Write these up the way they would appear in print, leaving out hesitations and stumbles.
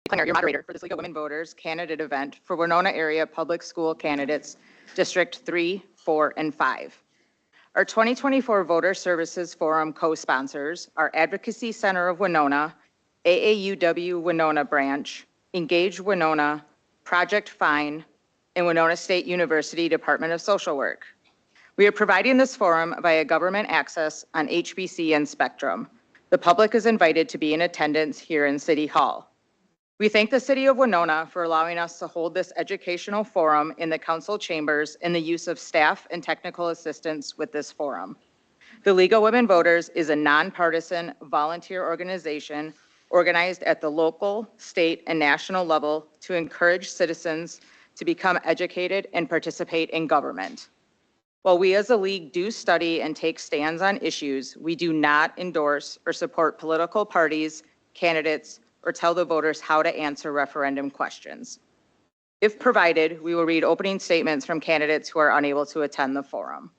Klinger, your moderator for this League of Women Voters candidate event for Winona Area Public School candidates, District 3, 4, and 5. Our 2024 Voter Services Forum co-sponsors are Advocacy Center of Winona, AAUW Winona Branch, Engage Winona, Project Fine, and Winona State University Department of Social Work. We are providing this forum via government access on HBC and Spectrum. The public is invited to be in attendance here in City Hall. We thank the City of Winona for allowing us to hold this educational forum in the council chambers and the use of staff and technical assistance with this forum. The League of Women Voters is a nonpartisan volunteer organization organized at the local, state, and national level to encourage citizens to become educated and participate in government. While we as a league do study and take stands on issues, we do not endorse or support political parties, candidates, or tell the voters how to answer referendum questions. If provided, we will read opening statements from candidates who are unable to attend the forum.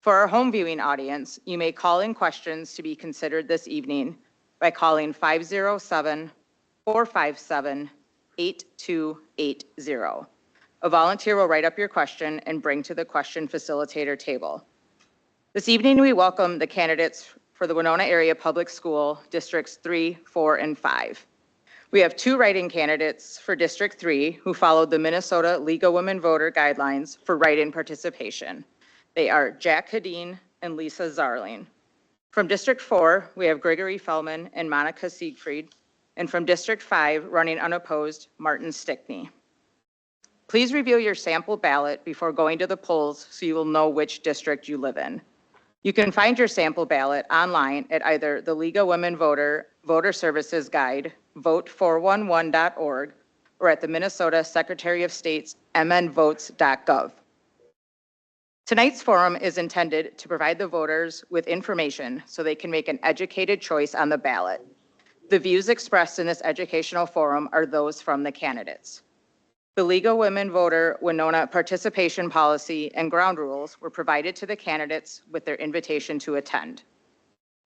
For our home viewing audience, you may call in questions to be considered this evening by calling 507-457-8280. A volunteer will write up your question and bring to the question facilitator table. This evening, we welcome the candidates for the Winona Area Public School Districts 3, 4, and 5. We have 2 write-in candidates for District 3 who followed the Minnesota League of Women Voter guidelines for write-in participation. They are Jack Hedin and Lisa Zarling. From District 4, we have Gregory Fellman and Monica Siegfried, and from District 5, running unopposed, Martin Stickney. Please review your sample ballot before going to the polls so you will know which district you live in. You can find your sample ballot online at either the League of Women Voter Services Guide, vote411.org, or at the Minnesota Secretary of State's mnvotes.gov. Tonight's forum is intended to provide the voters with information so they can make an educated choice on the ballot. The views expressed in this educational forum are those from the candidates. The League of Women Voter Winona participation policy and ground rules were provided to the candidates with their invitation to attend.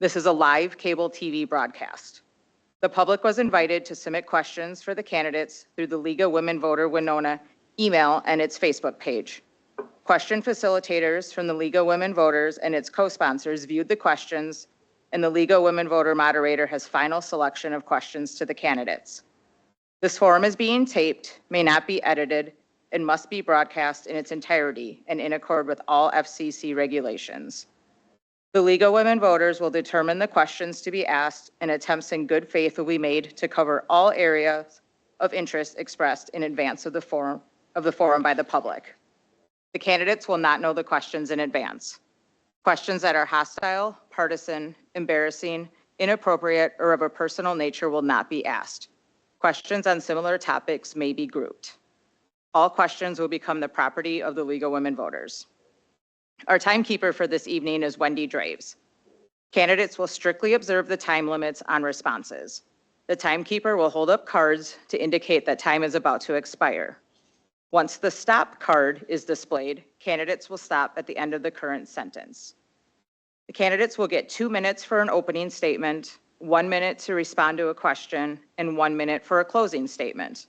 This is a live cable TV broadcast. The public was invited to submit questions for the candidates through the League of Women Voter Winona email and its Facebook page. Question facilitators from the League of Women Voters and its co-sponsors viewed the questions, and the League of Women Voter moderator has final selection of questions to the candidates. This forum is being taped, may not be edited, and must be broadcast in its entirety and in accord with all FCC regulations. The League of Women Voters will determine the questions to be asked, and attempts in good faith will be made to cover all areas of interest expressed in advance of the forum by the public. The candidates will not know the questions in advance. Questions that are hostile, partisan, embarrassing, inappropriate, or of a personal nature will not be asked. Questions on similar topics may be grouped. All questions will become the property of the League of Women Voters. Our timekeeper for this evening is Wendy Draves. Candidates will strictly observe the time limits on responses. The timekeeper will hold up cards to indicate that time is about to expire. Once the stop card is displayed, candidates will stop at the end of the current sentence. The candidates will get 2 minutes for an opening statement, 1 minute to respond to a question, and 1 minute for a closing statement.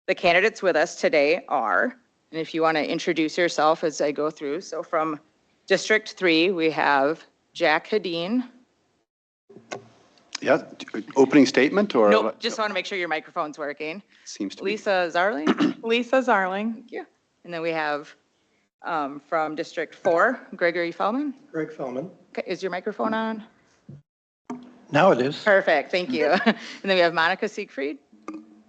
The candidates with us today are, and if you want to introduce yourself as I go through, so from District 3, we have Jack Hedin. Yeah, opening statement or? Nope, just want to make sure your microphone's working. Seems to Lisa Zarling. Lisa Zarling. Thank you. And then we have from District 4, Gregory Fellman. Greg Fellman. Okay, is your microphone on? Now it is. Perfect, thank you. And then we have Monica Siegfried.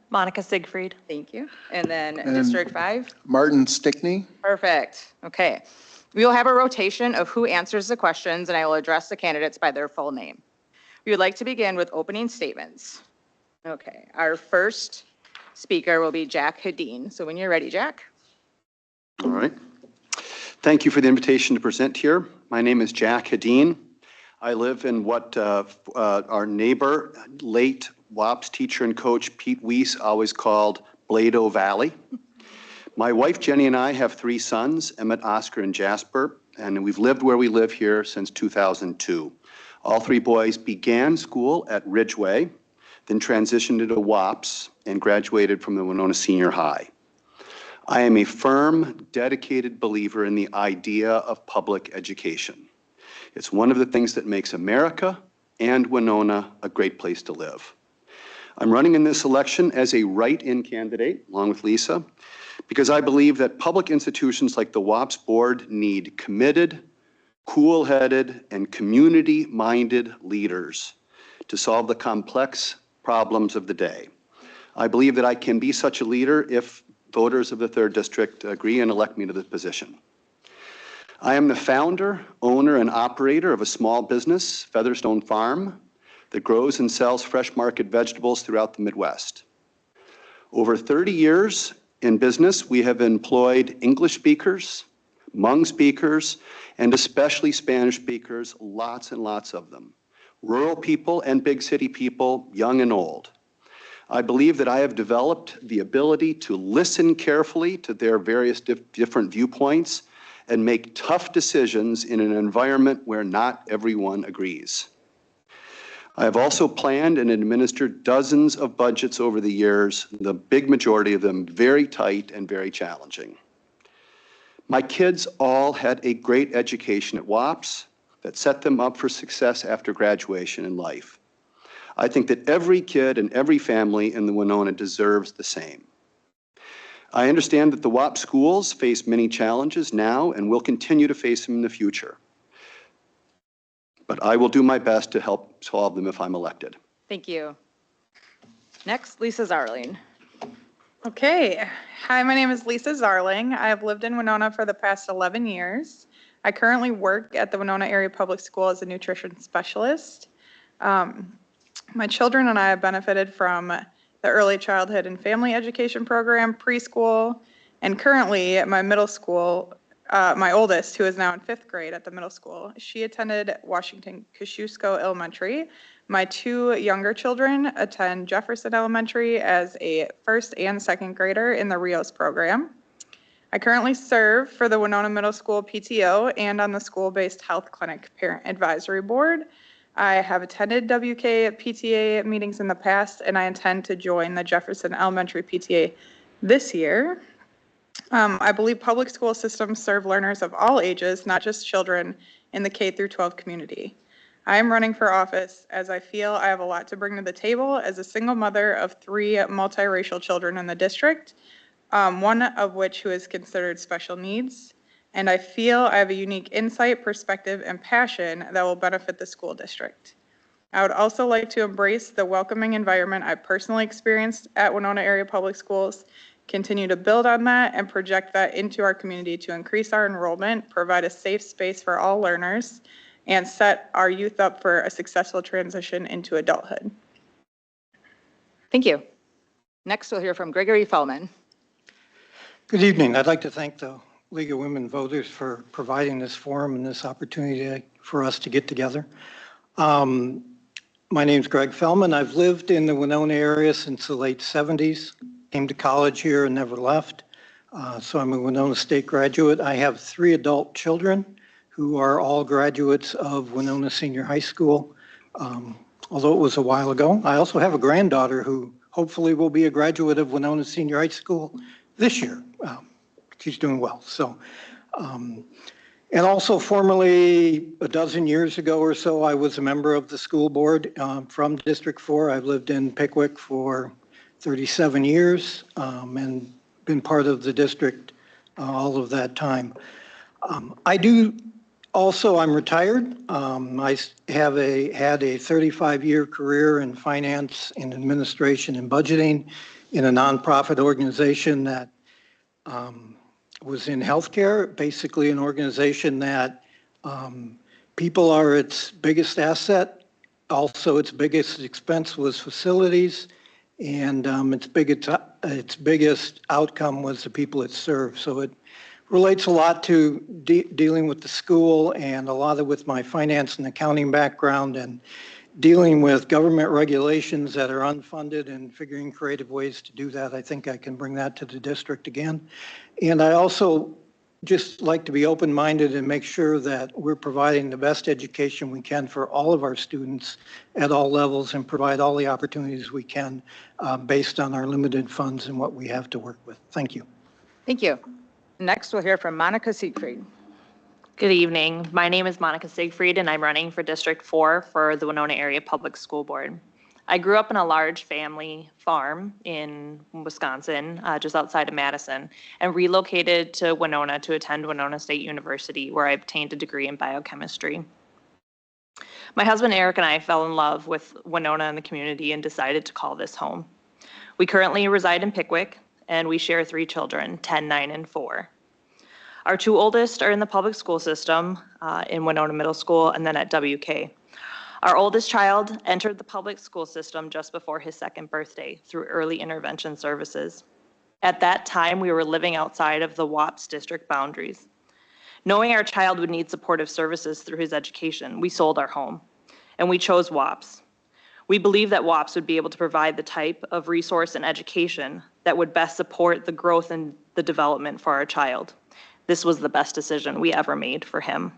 Monica Siegfried. Thank you. And then District 5. Martin Stickney. Perfect. Okay. We will have a rotation of who answers the questions, and I will address the candidates by their full name. We would like to begin with opening statements. Okay, our first speaker will be Jack Hedin. So when you're ready, Jack. All right. Thank you for the invitation to present here. My name is Jack Hedin. I live in what our neighbor, late WAPS teacher and coach Pete Weiss always called Blado Valley. My wife Jenny and I have 3 sons, Emmett, Oscar, and Jasper, and we've lived where we live here since 2002. All 3 boys began school at Ridgeway. then transitioned into WAPS and graduated from the Winona Senior High. I am a firm, dedicated believer in the idea of public education. It's one of the things that makes America and Winona a great place to live. I'm running in this election as a write-in candidate, along with Lisa, because I believe that public institutions like the WAPS Board need committed, cool-headed, and community-minded leaders to solve the complex problems of the day. I believe that I can be such a leader if voters of the 3rd District agree and elect me to this position. I am the founder, owner, and operator of a small business, Featherstone Farm, that grows and sells fresh market vegetables throughout the Midwest. Over 30 years in business, we have employed English speakers, Hmong speakers, and especially Spanish speakers, lots and lots of them. Rural people and big city people, young and old. I believe that I have developed the ability to listen carefully to their various different viewpoints and make tough decisions in an environment where not everyone agrees. I have also planned and administered dozens of budgets over the years, the big majority of them very tight and very challenging. My kids all had a great education at WAPS that set them up for success after graduation in life. I think that every kid and every family in the Winona deserves the same. I understand that the WAPS schools face many challenges now and will continue to face them in the future. But I will do my best to help solve them if I'm elected. Thank you. Next, Lisa Zarling. Okay. Hi, my name is Lisa Zarling. I have lived in Winona for the past 11 years. I currently work at the Winona Area Public School as a nutrition specialist. My children and I have benefited from the early childhood and family education program, preschool, and currently at my middle school, my oldest, who is now in 5th grade at the middle school, she attended Washington Kosciuszko Elementary. My 2 younger children attend Jefferson Elementary as a 1st and 2nd grader in the Rios program. I currently serve for the Winona Middle School PTO and on the school-based health clinic parent advisory board. I have attended WK PTA meetings in the past, and I intend to join the Jefferson Elementary PTA this year. I believe public school systems serve learners of all ages, not just children in the K through 12 community. I am running for office as I feel I have a lot to bring to the table as a single mother of 3 multiracial children in the district, one of which who is considered special needs. And I feel I have a unique insight, perspective, and passion that will benefit the school district. I would also like to embrace the welcoming environment I personally experienced at Winona Area Public Schools, continue to build on that and project that into our community to increase our enrollment, provide a safe space for all learners, and set our youth up for a successful transition into adulthood. Thank you. Next, we'll hear from Gregory Fellman. Good evening. I'd like to thank the League of Women Voters for providing this forum and this opportunity for us to get together. My name's Greg Fellman. I've lived in the Winona area since the late 70s. Came to college here and never left. So I'm a Winona State graduate. I have 3 adult children who are all graduates of Winona Senior High School, although it was a while ago. I also have a granddaughter who hopefully will be a graduate of Winona Senior High School this year. She's doing well. So, and also formerly, a dozen years ago or so, I was a member of the school board from District 4. I've lived in Pickwick for 37 years and been part of the district all of that time. I'm retired. I have had a 35-year career in finance and administration and budgeting in a nonprofit organization that was in healthcare, basically an organization that people are its biggest asset. Also, its biggest expense was facilities, and its biggest outcome was the people it served. So it relates a lot to dealing with the school and a lot of with my finance and accounting background and dealing with government regulations that are unfunded and figuring creative ways to do that. I think I can bring that to the district again. And I also just like to be open-minded and make sure that we're providing the best education we can for all of our students at all levels and provide all the opportunities we can based on our limited funds and what we have to work with. Thank you. Thank you. Next, we'll hear from Monica Siegfried. Good evening. My name is Monica Siegfried, and I'm running for District 4 for the Winona Area Public School Board. I grew up in a large family farm in Wisconsin, just outside of Madison, and relocated to Winona to attend Winona State University, where I obtained a degree in biochemistry. My husband Eric and I fell in love with Winona and the community and decided to call this home. We currently reside in Pickwick, and we share 3 children, 10, 9, and 4. Our 2 oldest are in the public school system in Winona Middle School and then at WK. Our oldest child entered the public school system just before his 2nd birthday through early intervention services. At that time, we were living outside of the WAPS district boundaries. Knowing our child would need supportive services through his education, we sold our home, and we chose WAPS. We believe that WAPS would be able to provide the type of resource and education that would best support the growth and the development for our child. This was the best decision we ever made for him.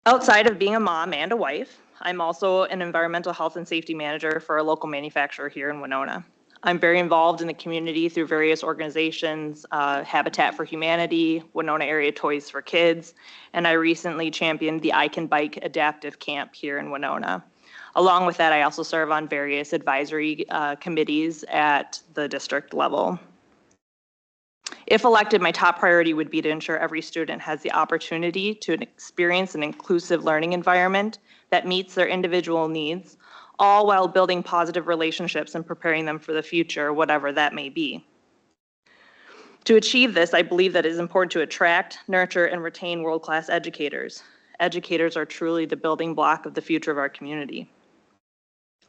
Outside of being a mom and a wife, I'm also an environmental health and safety manager for a local manufacturer here in Winona. I'm very involved in the community through various organizations, Habitat for Humanity, Winona Area Toys for Kids, and I recently championed the I Can Bike Adaptive Camp here in Winona. Along with that, I also serve on various advisory committees at the district level. If elected, my top priority would be to ensure every student has the opportunity to experience an inclusive learning environment that meets their individual needs, all while building positive relationships and preparing them for the future, whatever that may be. To achieve this, I believe that it is important to attract, nurture, and retain world-class educators. Educators are truly the building block of the future of our community.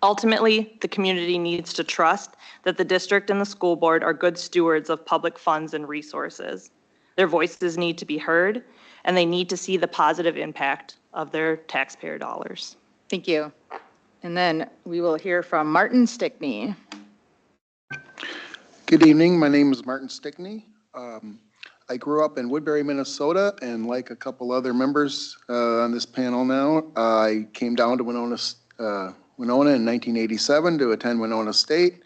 Ultimately, the community needs to trust that the district and the school board are good stewards of public funds and resources. Their voices need to be heard, and they need to see the positive impact of their taxpayer dollars. Thank you. And then we will hear from Martin Stickney. Good evening. My name is Martin Stickney. I grew up in Woodbury, Minnesota, and like a couple other members on this panel now, I came down to Winona in 1987 to attend Winona State.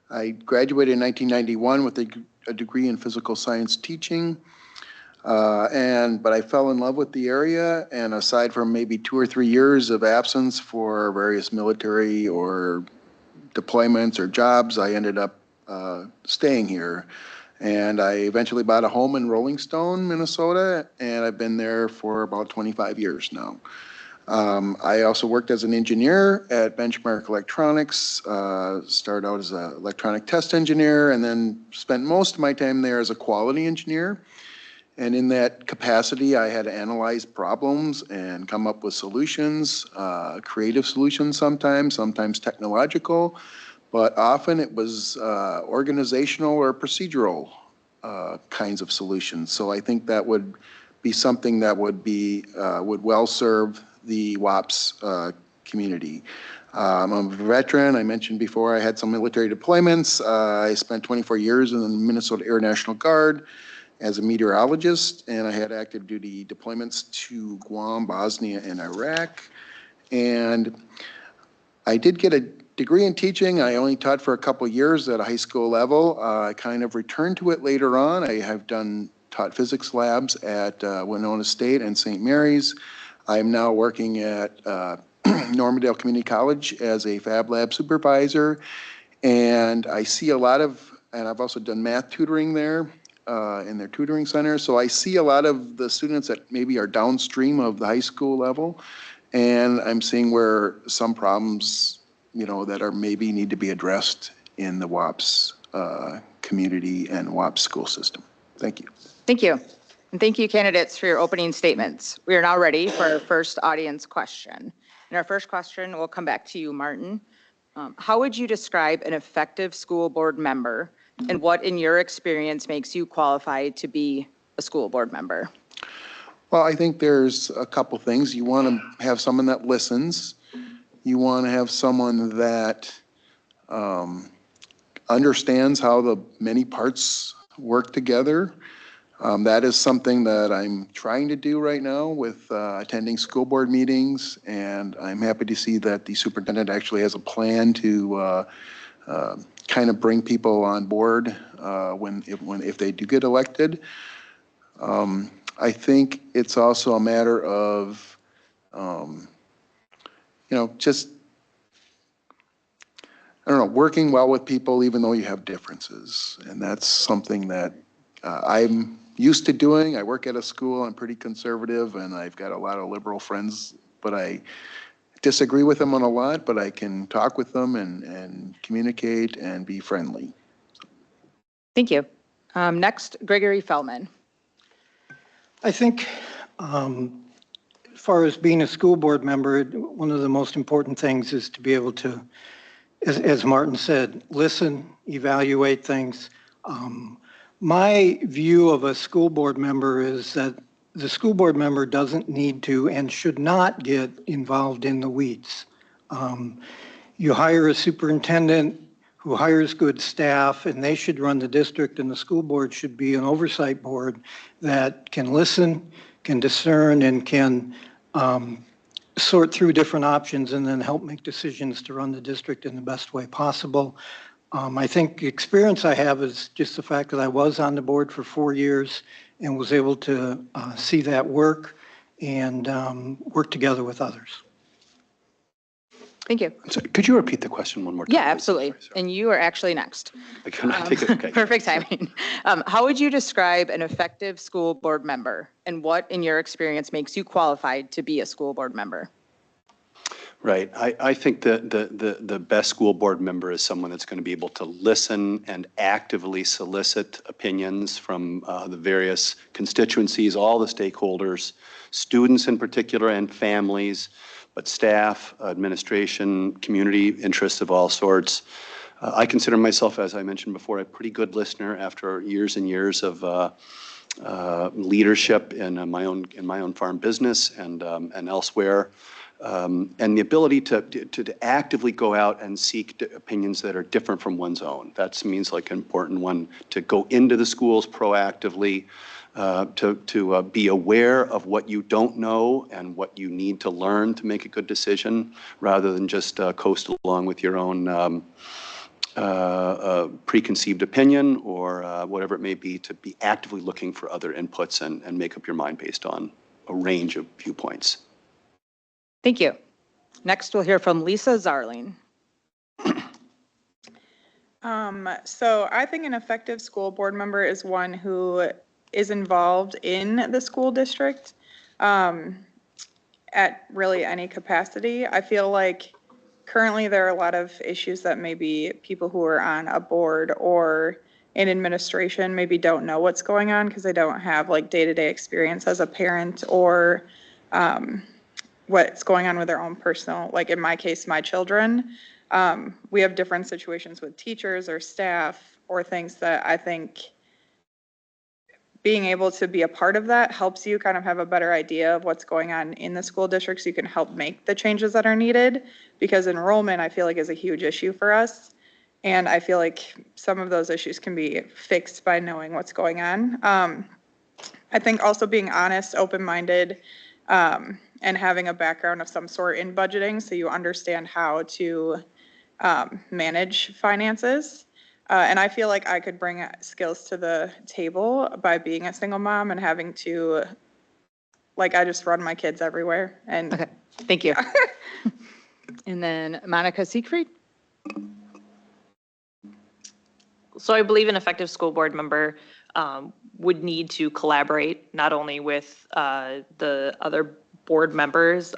I graduated in 1991 with a degree in physical science teaching, but I fell in love with the area, and aside from maybe 2 or 3 years of absence for various military or deployments or jobs, I ended up staying here. And I eventually bought a home in Rolling Stone, Minnesota, and I've been there for about 25 years now. I also worked as an engineer at Benchmark Electronics, started out as an electronic test engineer, and then spent most of my time there as a quality engineer. And in that capacity, I had to analyze problems and come up with solutions, creative solutions sometimes technological, but often it was organizational or procedural kinds of solutions. So I think that would be something that would well serve the WAPS community. I'm a veteran. I mentioned before I had some military deployments. I spent 24 years in the Minnesota Air National Guard as a meteorologist, and I had active duty deployments to Guam, Bosnia, and Iraq. And I did get a degree in teaching. I only taught for a couple years at a high school level. I kind of returned to it later on. I have taught physics labs at Winona State and St. Mary's. I'm now working at Normandale Community College as a Fab Lab supervisor, and I see a lot of, and I've also done math tutoring there in their tutoring center, so I see a lot of the students that maybe are downstream of the high school level, and I'm seeing where some problems, that are maybe need to be addressed in the WAPS community and WAPS school system. Thank you. Thank you. And thank you, candidates, for your opening statements. We are now ready for our first audience question. And our first question will come back to you, Martin. How would you describe an effective school board member, and what, in your experience, makes you qualified to be a school board member? Well, I think there's a couple things. You want to have someone that listens. You want to have someone that understands how the many parts work together. That is something that I'm trying to do right now with attending school board meetings, and I'm happy to see that the superintendent actually has a plan to kind of bring people on board if they do get elected. I think it's also a matter of, just, I don't know, working well with people even though you have differences. And that's something that I'm used to doing. I work at a school, I'm pretty conservative, and I've got a lot of liberal friends, but I disagree with them on a lot, but I can talk with them and communicate and be friendly. Thank you. Next, Gregory Feldman. I think as far as being a school board member, one of the most important things is to be able to, as Martin said, listen, evaluate things. My view of a school board member is that the school board member doesn't need to and should not get involved in the weeds. You hire a superintendent who hires good staff, and they should run the district, and the school board should be an oversight board that can listen, can discern, and can sort through different options and then help make decisions to run the district in the best way possible. I think the experience I have is just the fact that I was on the board for 4 years and was able to see that work and work together with others. Thank you. So could you repeat the question one more time? Yeah, please? absolutely. And you are actually next. Can I take it? Okay. Perfect timing. How would you describe an effective school board member, and what, in your experience, makes you qualified to be a school board member? Right. I think that the best school board member is someone that's going to be able to listen and actively solicit opinions from the various constituencies, all the stakeholders, students in particular, and families, but staff, administration, community interests of all sorts. I consider myself, as I mentioned before, a pretty good listener after years and years of leadership in my own farm business and elsewhere. And the ability to actively go out and seek opinions that are different from one's own. That means like an important one, to go into the schools proactively, to be aware of what you don't know and what you need to learn to make a good decision, rather than just coast along with your own preconceived opinion or whatever it may be, to be actively looking for other inputs and make up your mind based on a range of viewpoints. Thank you. Next, we'll hear from Lisa Zarling. So I think an effective school board member is one who is involved in the school district at really any capacity. I feel like currently there are a lot of issues that maybe people who are on a board or in administration maybe don't know what's going on because they don't have like day-to-day experience as a parent or what's going on with their own personal, like in my case, my children. We have different situations with teachers or staff or things that I think being able to be a part of that helps you kind of have a better idea of what's going on in the school district so you can help make the changes that are needed, because enrollment I feel like is a huge issue for us. And I feel like some of those issues can be fixed by knowing what's going on. I think also being honest, open-minded, and having a background of some sort in budgeting so you understand how to manage finances. And I feel like I could bring skills to the table by being a single mom and having to, like, I just run my kids everywhere. And Okay, thank you. And then Monica Siegfried. So I believe an effective school board member would need to collaborate not only with the other board members,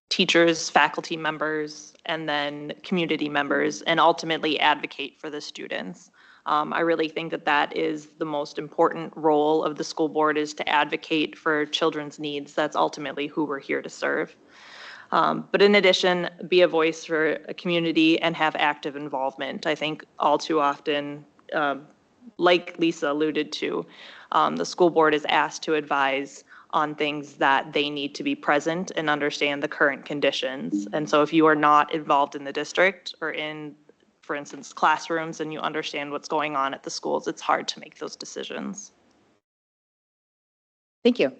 teachers, faculty members, and then community members, and ultimately advocate for the students. I really think that that is the most important role of the school board, is to advocate for children's needs. That's ultimately who we're here to serve. But in addition, be a voice for a community and have active involvement. I think all too often, like Lisa alluded to, the school board is asked to advise on things that they need to be present and understand the current conditions. And so if you are not involved in the district or in for instance, classrooms and you understand what's going on at the schools, it's hard to make those decisions. Thank you.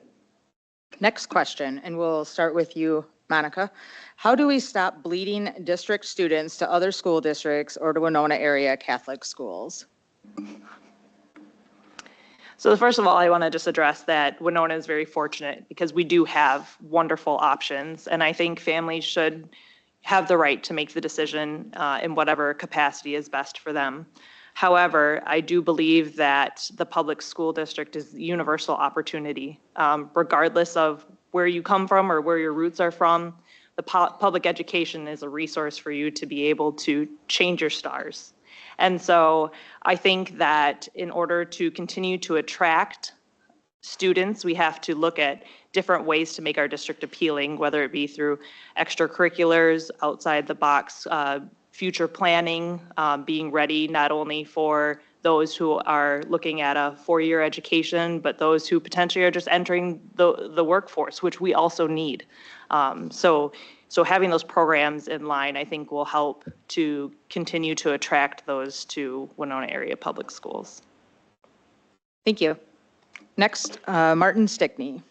Next question, and we'll start with you, Monica. How do we stop bleeding district students to other school districts or to Winona area Catholic schools? So first of all, I want to just address that Winona is very fortunate because we do have wonderful options. And I think families should have the right to make the decision in whatever capacity is best for them. However, I do believe that the public school district is universal opportunity, regardless of where you come from or where your roots are from. The public education is a resource for you to be able to change your stars. And so I think that in order to continue to attract students, we have to look at different ways to make our district appealing, whether it be through extracurriculars, outside the box, future planning, being ready not only for those who are looking at a 4-year education, but those who potentially are just entering the workforce, which we also need. So having those programs in line, I think, will help to continue to attract those to Winona area public schools. Thank you. Next, Martin Stickney.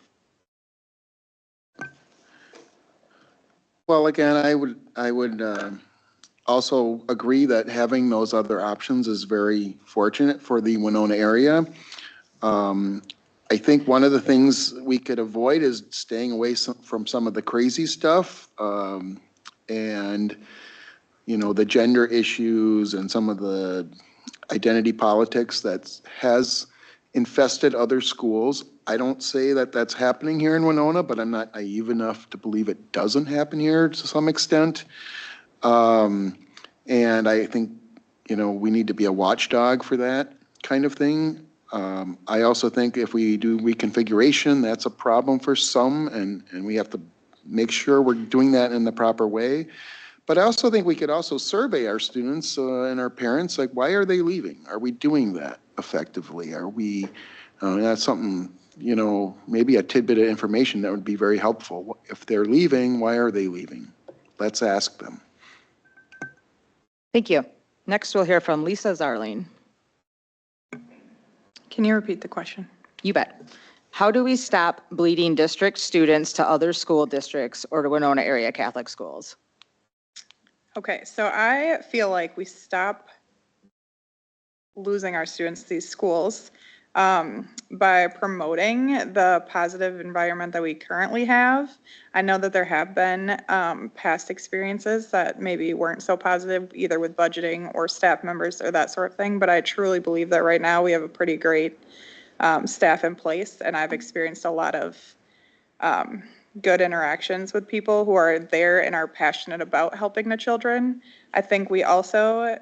Well, again, I would also agree that having those other options is very fortunate for the Winona area. I think one of the things we could avoid is staying away from some of the crazy stuff, and, you know, the gender issues and some of the identity politics that has infested other schools. I don't say that that's happening here in Winona, but I'm not naive enough to believe it doesn't happen here to some extent. And I think, you know, we need to be a watchdog for that kind of thing. I also think if we do reconfiguration, that's a problem for some, and we have to make sure we're doing that in the proper way. But I also think we could also survey our students and our parents, like, why are they leaving? Are we doing that effectively? Are we, that's something, you know, maybe a tidbit of information that would be very helpful. If they're leaving, why are they leaving? Let's ask them. Thank you. Next, we'll hear from Lisa Zarling. Can you repeat the question? You bet. How do we stop bleeding district students to other school districts or to Winona area Catholic schools? Okay, so I feel like we stop losing our students to these schools by promoting the positive environment that we currently have. I know that there have been past experiences that maybe weren't so positive, either with budgeting or staff members or that sort of thing, but I truly believe that right now we have a pretty great staff in place, and I've experienced a lot of good interactions with people who are there and are passionate about helping the children. I think we also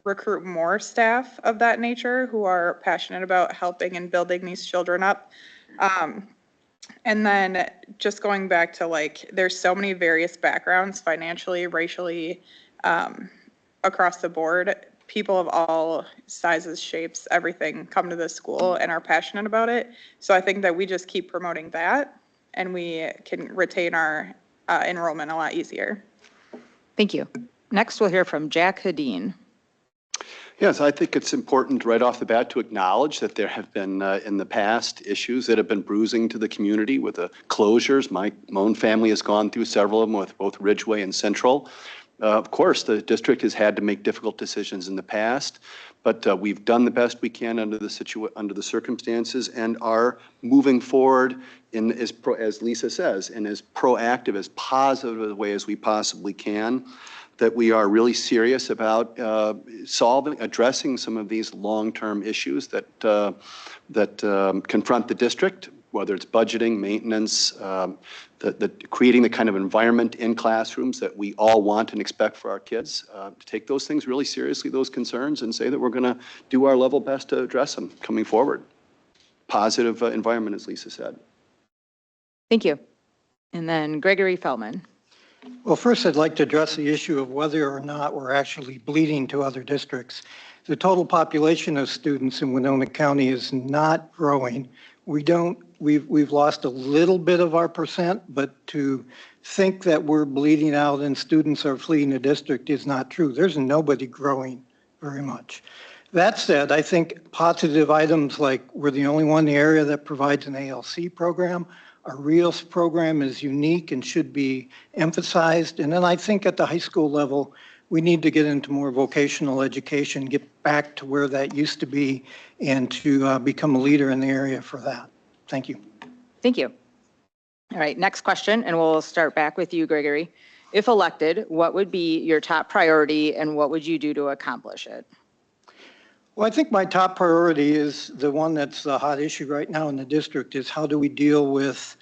recruit more staff of that nature who are passionate about helping and building these children up. And then just going back to, like, there's so many various backgrounds, financially, racially, across the board. People of all sizes, shapes, everything come to this school and are passionate about it. So I think that we just keep promoting that, and we can retain our enrollment a lot easier. Thank you. Next, we'll hear from Jack Hadeen. Yes, I think it's important right off the bat to acknowledge that there have been in the past issues that have been bruising to the community with the closures. My own family has gone through several of them with both Ridgeway and Central. Of course, the district has had to make difficult decisions in the past, but we've done the best we can under the circumstances and are moving forward in as Lisa says, in as proactive, as positive a way as we possibly can. That we are really serious about addressing some of these long-term issues that confront the district, whether it's budgeting, maintenance, creating the kind of environment in classrooms that we all want and expect for our kids. To take those things really seriously, those concerns, and say that we're going to do our level best to address them coming forward. Positive environment, as Lisa said. Thank you. And then Gregory Feldman. Well, first, I'd like to address the issue of whether or not we're actually bleeding to other districts. The total population of students in Winona County is not growing. we've lost a little bit of our percent, but to think that we're bleeding out and students are fleeing the district is not true. There's nobody growing very much. That said, I think positive items like we're the only one in the area that provides an ALC program. Our REALS program is unique and should be emphasized. And then I think at the high school level, we need to get into more vocational education, get back to where that used to be, and to become a leader in the area for that. Thank you. Thank you. All right, next question, and we'll start back with you, Gregory. If elected, what would be your top priority and what would you do to accomplish it? Well, I think my top priority is the one that's the hot issue right now in the district is how do we deal with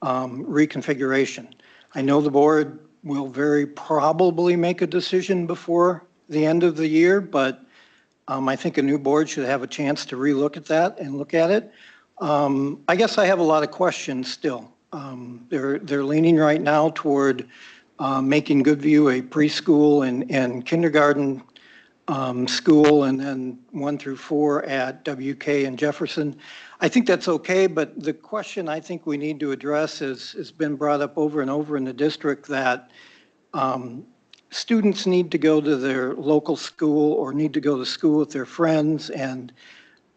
reconfiguration? I know the board will very probably make a decision before the end of the year, but I think a new board should have a chance to relook at that and look at it. I guess I have a lot of questions still. They're leaning right now toward making Goodview a preschool and kindergarten school, and then 1 through 4 at WK and Jefferson. I think that's okay, but the question I think we need to address has been brought up over and over in the district that students need to go to their local school or need to go to school with their friends, and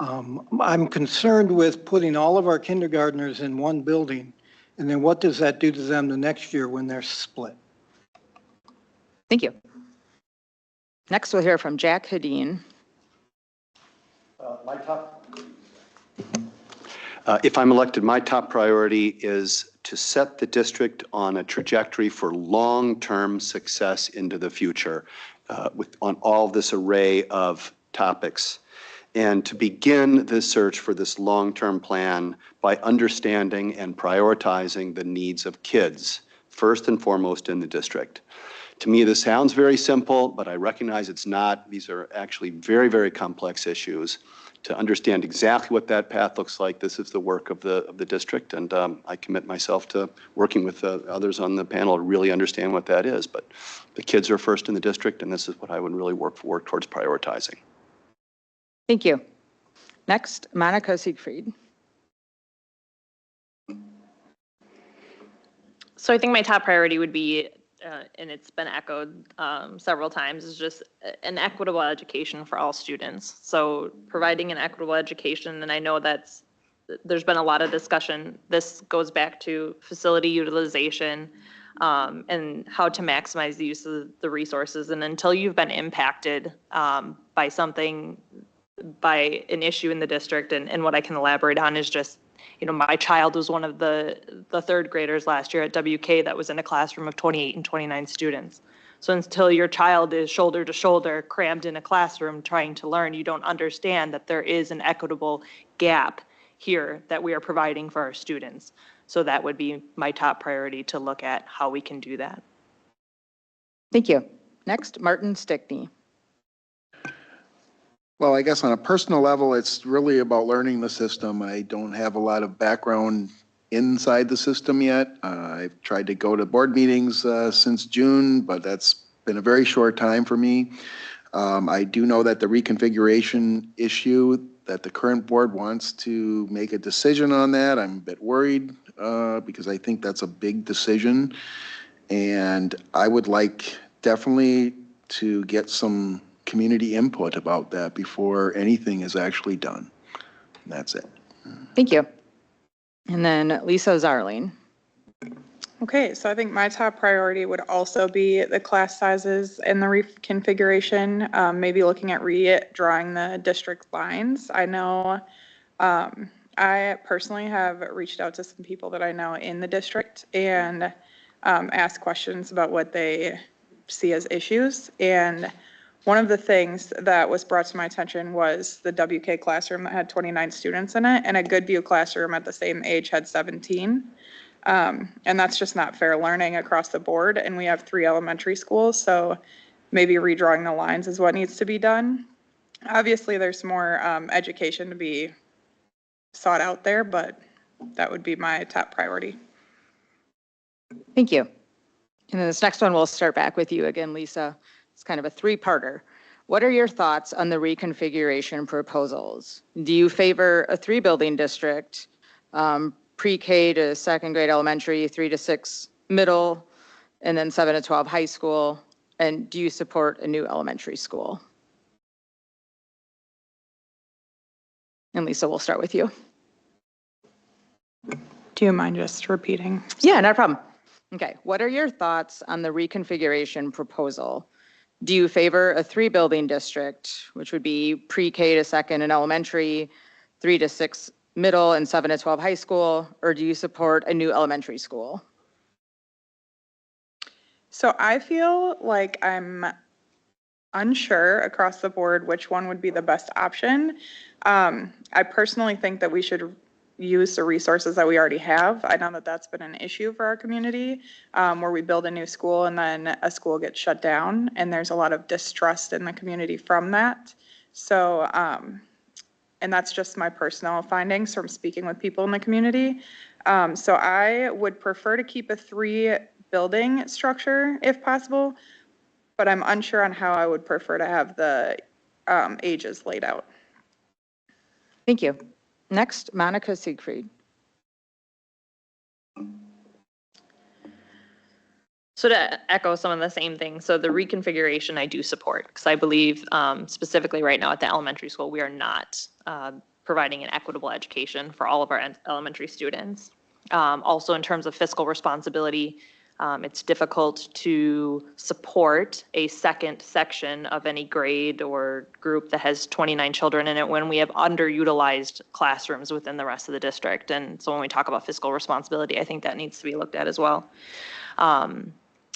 I'm concerned with putting all of our kindergartners in one building, and then what does that do to them the next year when they're split? Thank you. Next, we'll hear from Jack Hedin. If I'm elected, my top priority is to set the district on a trajectory for long-term success into the future on all this array of topics, and to begin the search for this long-term plan by understanding and prioritizing the needs of kids, first and foremost in the district. To me, this sounds very simple, but I recognize it's not. These are actually very, very complex issues. To understand exactly what that path looks like, this is the work of the district, and I commit myself to working with others on the panel to really understand what that is. But the kids are first in the district, and this is what I would really work towards prioritizing. Thank you. Next, Monica Siegfried. So I think my top priority would be, and it's been echoed several times, is just an equitable education for all students. So providing an equitable education, and I know there's been a lot of discussion. This goes back to facility utilization and how to maximize the use of the resources. And until you've been impacted by something, by an issue in the district, and what I can elaborate on is just, you know, my child was one of the third graders last year at WK that was in a classroom of 28 and 29 students. So until your child is shoulder to shoulder crammed in a classroom trying to learn, you don't understand that there is an equitable gap here that we are providing for our students. So that would be my top priority, to look at how we can do that. Thank you. Next, Martin Stickney. Well, I guess on a personal level, it's really about learning the system. I don't have a lot of background inside the system yet. I've tried to go to board meetings since June, but that's been a very short time for me. I do know that the reconfiguration issue, that the current board wants to make a decision on that. I'm a bit worried because I think that's a big decision. And I would like definitely to get some community input about that before anything is actually done. And that's it. Thank you. And then Lisa Zarling. Okay, so I think my top priority would also be the class sizes and the reconfiguration, maybe looking at redrawing the district lines. I know I personally have reached out to some people that I know in the district and asked questions about what they see as issues. And one of the things that was brought to my attention was the WK classroom that had 29 students in it, and a Goodview classroom at the same age had 17. And that's just not fair learning across the board. And we have 3 elementary schools, so maybe redrawing the lines is what needs to be done. Obviously, there's more education to be sought out there, but that would be my top priority. Thank you. And then this next one, we'll start back with you again, Lisa. It's kind of a 3-parter. What are your thoughts on the reconfiguration proposals? Do you favor a 3-building district, pre-K to second grade elementary, 3 to 6 middle, and then 7 to 12 high school? And do you support a new elementary school? And Lisa, we'll start with you. Do you mind just repeating? Yeah, not a problem. Okay, what are your thoughts on the reconfiguration proposal? Do you favor a 3-building district, which would be pre-K to second and elementary, 3 to 6 middle, and 7 to 12 high school, or do you support a new elementary school? So I feel like I'm unsure across the board which one would be the best option. I personally think that we should use the resources that we already have. I know that that's been an issue for our community, where we build a new school and then a school gets shut down, and there's a lot of distrust in the community from that. So, and that's just my personal findings from speaking with people in the community. So I would prefer to keep a 3-building structure if possible, but I'm unsure on how I would prefer to have the ages laid out. Thank you. Next, Monica Siegfried. So to echo some of the same things, so the reconfiguration I do support, because I believe specifically right now at the elementary school, we are not providing an equitable education for all of our elementary students. Also in terms of fiscal responsibility, it's difficult to support a second section of any grade or group that has 29 children in it when we have underutilized classrooms within the rest of the district. And so when we talk about fiscal responsibility, I think that needs to be looked at as well.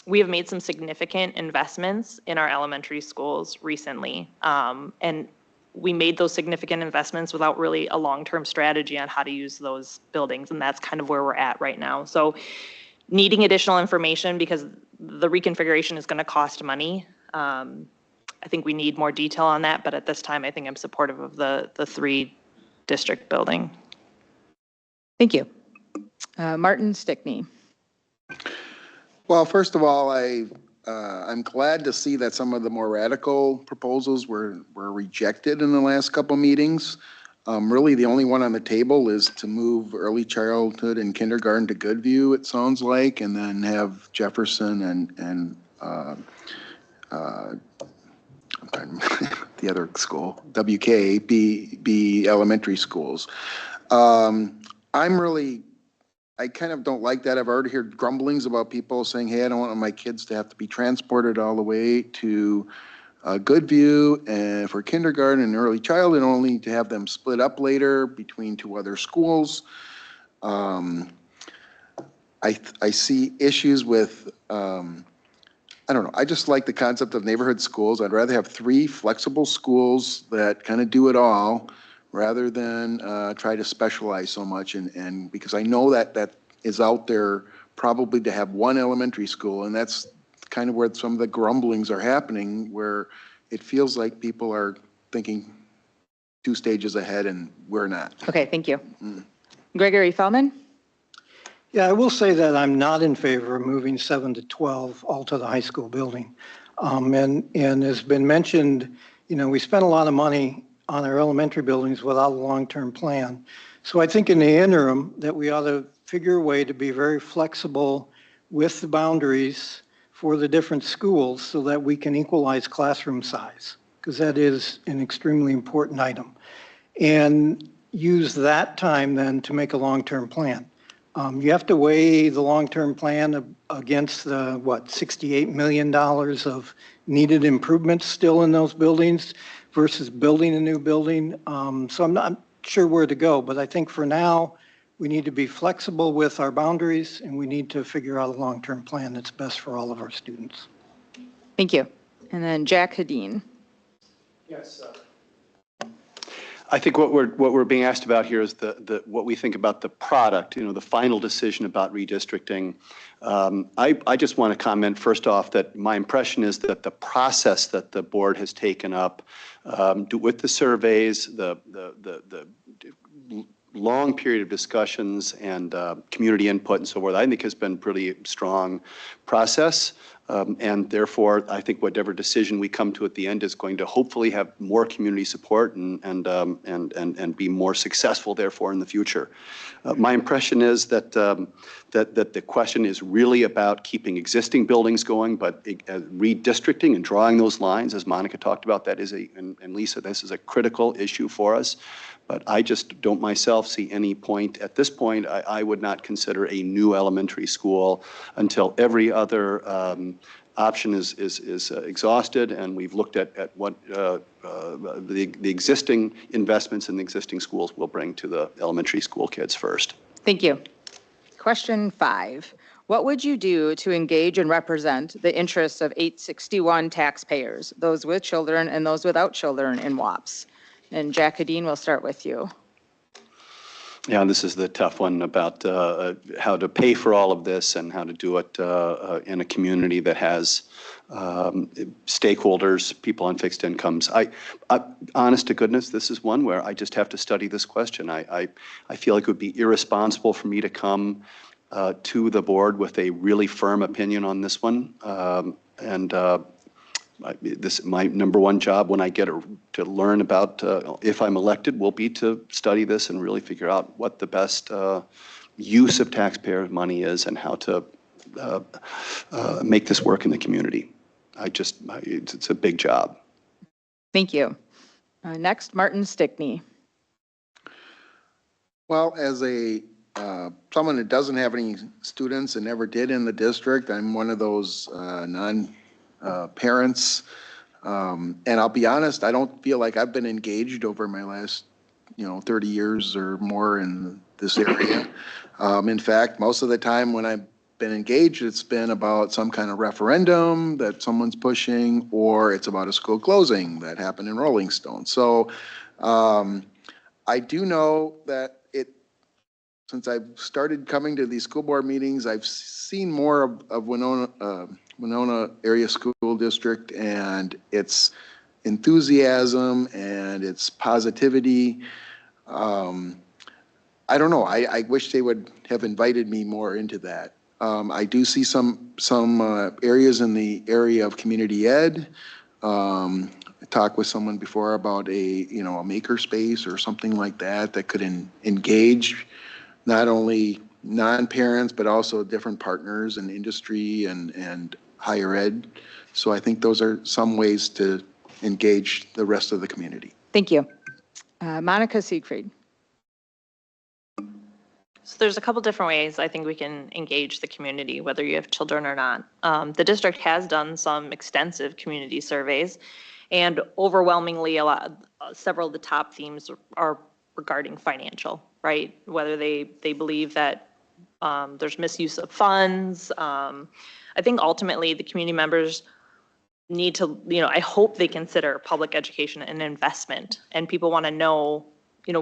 We have made some significant investments in our elementary schools recently. And we made those significant investments without really a long-term strategy on how to use those buildings. And that's kind of where we're at right now. So needing additional information because the reconfiguration is going to cost money. I think we need more detail on that, but at this time, I think I'm supportive of the 3-district building. Thank you. Martin Stickney. Well, first of all, I'm glad to see that some of the more radical proposals were rejected in the last couple meetings. Really, the only one on the table is to move early childhood and kindergarten to Goodview, it sounds like, and then have Jefferson and the other school, WK, be elementary schools. I kind of don't like that. I've already heard grumblings about people saying, hey, I don't want my kids to have to be transported all the way to Goodview and for kindergarten and early childhood, only to have them split up later between 2 other schools. I see issues with, I don't know, I just like the concept of neighborhood schools. I'd rather have 3 flexible schools that kind of do it all rather than try to specialize so much. And because I know that is out there probably to have 1 elementary school, and that's kind of where some of the grumblings are happening, where it feels like people are thinking 2 stages ahead and we're not. Okay, thank you. Gregory Feldman. Yeah, I will say that I'm not in favor of moving 7 to 12 all to the high school building. And has been mentioned, you know, we spent a lot of money on our elementary buildings without a long-term plan. So I think in the interim that we ought to figure a way to be very flexible with the boundaries for the different schools so that we can equalize classroom size, because that is an extremely important item. And use that time then to make a long-term plan. You have to weigh the long-term plan against the, $68 million of needed improvements still in those buildings versus building a new building. So I'm not sure where to go, but I think for now, we need to be flexible with our boundaries and we need to figure out a long-term plan that's best for all of our students. Thank you. And then Jack Hadeen. Yes. I think what we're being asked about here is what we think about the product, you know, the final decision about redistricting. I just want to comment first off that my impression is that the process that the board has taken up with the surveys, the long period of discussions and community input and so forth, I think has been pretty strong process. And therefore, I think whatever decision we come to at the end is going to hopefully have more community support and be more successful, therefore, in the future. My impression is that that the question is really about keeping existing buildings going, but redistricting and drawing those lines, as Monica talked about, that is and Lisa, this is a critical issue for us. But I just don't myself see any point, at this point, I would not consider a new elementary school until every other option is exhausted, and we've looked at what the existing investments in the existing schools will bring to the elementary school kids first. Thank you. Question 5. What would you do to engage and represent the interests of 861 taxpayers, those with children and those without children in WAPS? And Jack Hadeen, we'll start with you. Yeah, this is the tough one about how to pay for all of this and how to do it in a community that has stakeholders, people on fixed incomes. Honest to goodness, this is one where I just have to study this question. I feel like it would be irresponsible for me to come to the board with a really firm opinion on this one. My number one job when I get to learn about if I'm elected will be to study this and really figure out what the best use of taxpayer money is and how to make this work in the community. It's a big job. Thank you. Next, Martin Stickney. Well, as a someone that doesn't have any students and never did in the district, I'm one of those parents. And I'll be honest, I don't feel like I've been engaged over my last, 30 years or more in this area. In fact, most of the time when I've been engaged, it's been about some kind of referendum that someone's pushing, or it's about a school closing that happened in Rolling Stone. So I do know that since I've started coming to these school board meetings, I've seen more of Winona Area School District and its enthusiasm and its positivity. I don't know. I wish they would have invited me more into that. I do see some areas in the area of community ed. I talked with someone before about a maker space or something like that could engage not only non-parents, but also different partners in industry and higher ed. So I think those are some ways to engage the rest of the community. Thank you. Monica Siegfried. So there's a couple different ways I think we can engage the community, whether you have children or not. The district has done some extensive community surveys, and overwhelmingly several of the top themes are regarding financial, right? Whether they believe that there's misuse of funds. I think ultimately the community members need to, I hope they consider public education an investment, and people want to know,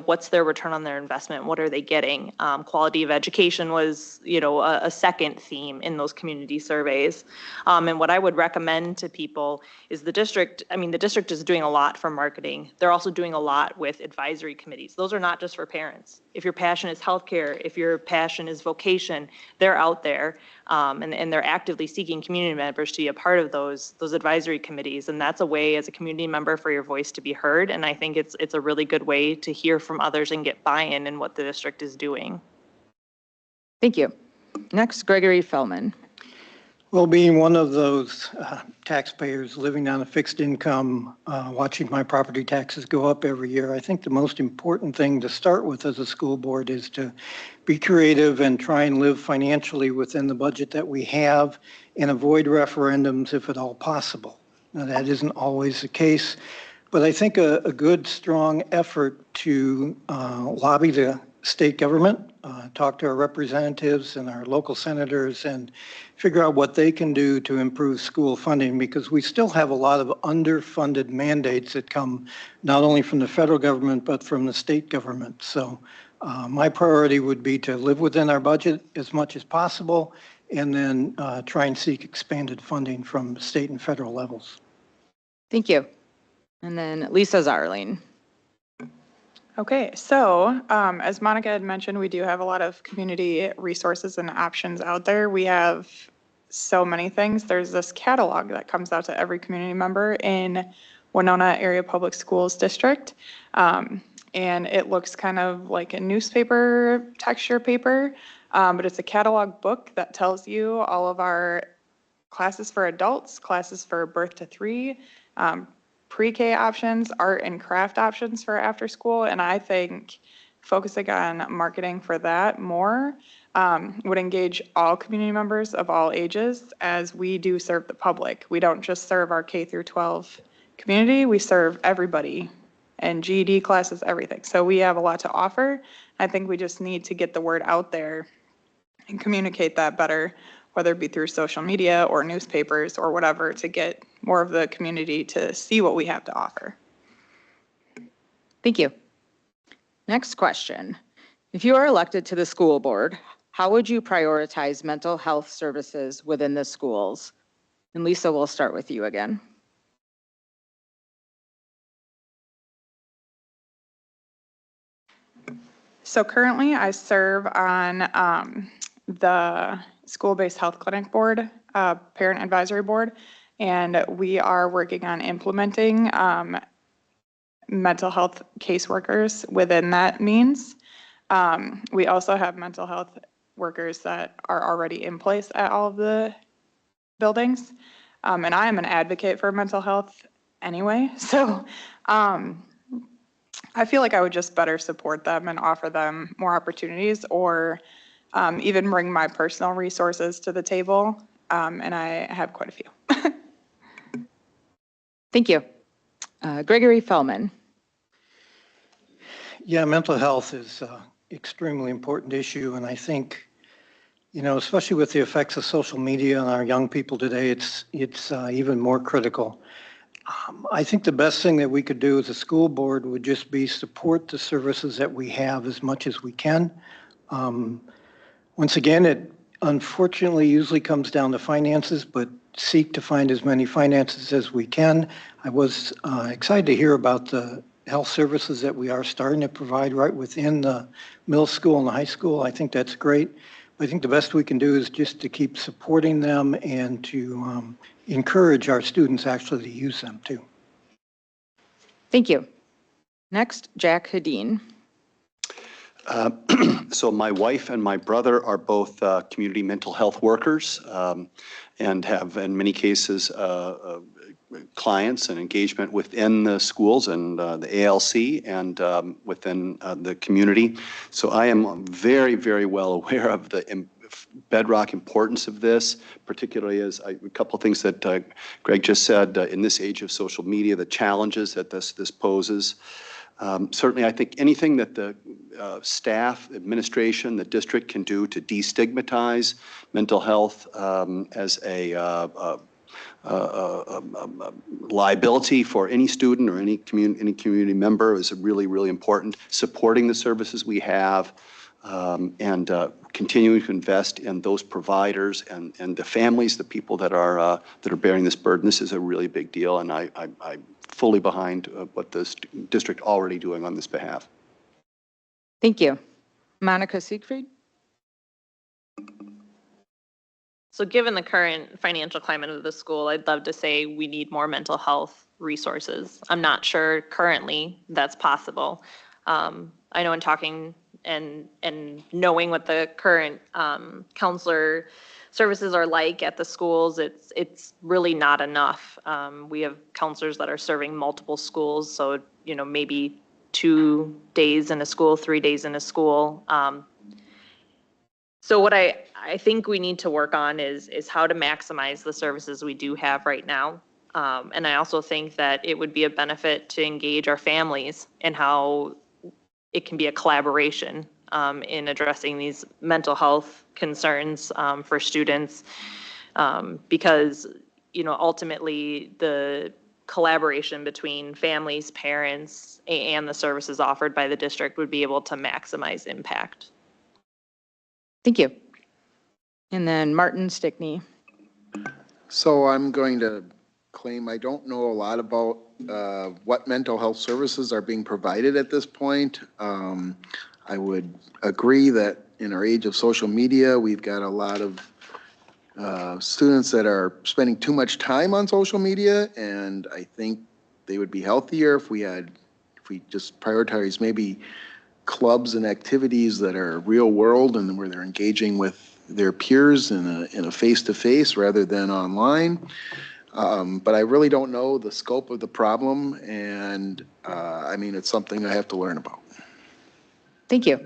what's their return on their investment? What are they getting? Quality of education was, a second theme in those community surveys. And what I would recommend to people is the district is doing a lot for marketing. They're also doing a lot with advisory committees. Those are not just for parents. If your passion is healthcare, if your passion is vocation, they're out there and they're actively seeking community members to be a part of those advisory committees. And that's a way as a community member for your voice to be heard. And I think it's a really good way to hear from others and get buy-in in what the district is doing. Thank you. Next, Gregory Fellman. Well, being one of those taxpayers living on a fixed income, watching my property taxes go up every year, I think the most important thing to start with as a school board is to be creative and try and live financially within the budget that we have and avoid referendums if at all possible. Now, that isn't always the case, but I think a good, strong effort to lobby the state government, talk to our representatives and our local senators and figure out what they can do to improve school funding, because we still have a lot of underfunded mandates that come not only from the federal government, but from the state government. So my priority would be to live within our budget as much as possible and then try and seek expanded funding from state and federal levels. Thank you. And then Lisa Zarling. Okay, so as Monica had mentioned, we do have a lot of community resources and options out there. We have so many things. There's this catalog that comes out to every community member in Winona Area Public Schools District. And it looks kind of like a newspaper texture paper, but it's a catalog book that tells you all of our classes for adults, classes for birth to 3, pre-K options, art and craft options for after school. And I think focusing on marketing for that more would engage all community members of all ages, as we do serve the public. We don't just serve our K through 12 community, we serve everybody, and GED classes, everything. So we have a lot to offer. I think we just need to get the word out there and communicate that better, whether it be through social media or newspapers or whatever, to get more of the community to see what we have to offer. Thank you. Next question. If you are elected to the school board, how would you prioritize mental health services within the schools? And Lisa, we'll start with you again. So currently I serve on the school-based health clinic board, parent advisory board, and we are working on implementing mental health caseworkers within that means. We also have mental health workers that are already in place at all of the buildings. And I am an advocate for mental health anyway. So I feel like I would just better support them and offer them more opportunities, or even bring my personal resources to the table. And I have quite a few. Thank you. Gregory Fellman. Yeah, mental health is an extremely important issue, and I think, you know, especially with the effects of social media on our young people today, it's even more critical. I think the best thing that we could do as a school board would just be support the services that we have as much as we can. Once again, it unfortunately usually comes down to finances, but seek to find as many finances as we can. I was excited to hear about the health services that we are starting to provide right within the middle school and the high school. I think that's great. I think the best we can do is just to keep supporting them and to encourage our students actually to use them too. Thank you. Next, Jack Hedin. So my wife and my brother are both community mental health workers and have, in many cases, clients and engagement within the schools and the ALC and within the community. So I am very, very well aware of the bedrock importance of this, particularly as a couple of things that Greg just said, in this age of social media, the challenges that this poses. Certainly, I think anything that the staff, administration, the district can do to destigmatize mental health as a liability for any student or any community member is really, really important. Supporting the services we have and continuing to invest in those providers and the families, the people that are bearing this burden. This is a really big deal, and I'm fully behind what the district already doing on this behalf. Thank you. Monica Siegfried. So given the current financial climate of the school, I'd love to say we need more mental health resources. I'm not sure currently that's possible. I know in talking and knowing what the current counselor services are like at the schools, it's really not enough. We have counselors that are serving multiple schools, so you know, maybe 2 days in a school, 3 days in a school. So what I think we need to work on is how to maximize the services we do have right now. And I also think that it would be a benefit to engage our families and how it can be a collaboration in addressing these mental health concerns for students, because you know, ultimately the collaboration between families, parents, and the services offered by the district would be able to maximize impact. Thank you. And then Martin Stickney. So I'm going to claim I don't know a lot about what mental health services are being provided at this point. I would agree that in our age of social media, we've got a lot of students that are spending too much time on social media, and I think they would be healthier if we just prioritize maybe clubs and activities that are real world and where they're engaging with their peers in a face-to-face rather than online. But I really don't know the scope of the problem, and I mean, it's something I have to learn about. Thank you.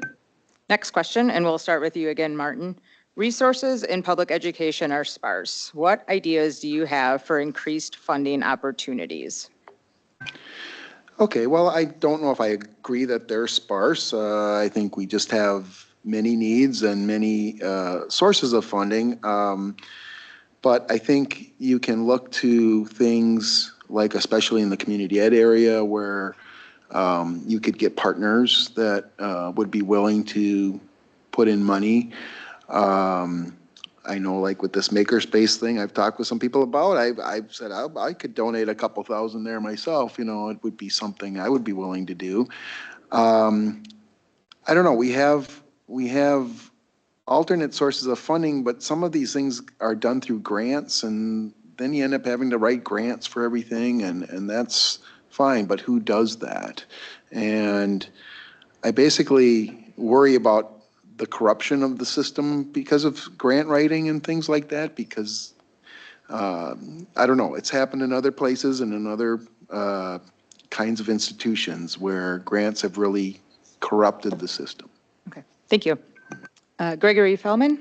Next question, and we'll start with you again, Martin. Resources in public education are sparse. What ideas do you have for increased funding opportunities? Okay, well, I don't know if I agree that they're sparse. I think we just have many needs and many sources of funding. But I think you can look to things like, especially in the community ed area, where you could get partners that would be willing to put in money. I know, like with this makerspace thing, I've talked with some people about. I've said I could donate a couple thousand there myself. You know, it would be something I would be willing to do. I don't know. We have alternate sources of funding, but some of these things are done through grants, and then you end up having to write grants for everything, and that's fine. But who does that? And I basically worry about the corruption of the system because of grant writing and things like that, because I don't know, it's happened in other places and in other kinds of institutions where grants have really corrupted the system. Okay, thank you. Gregory Fellman?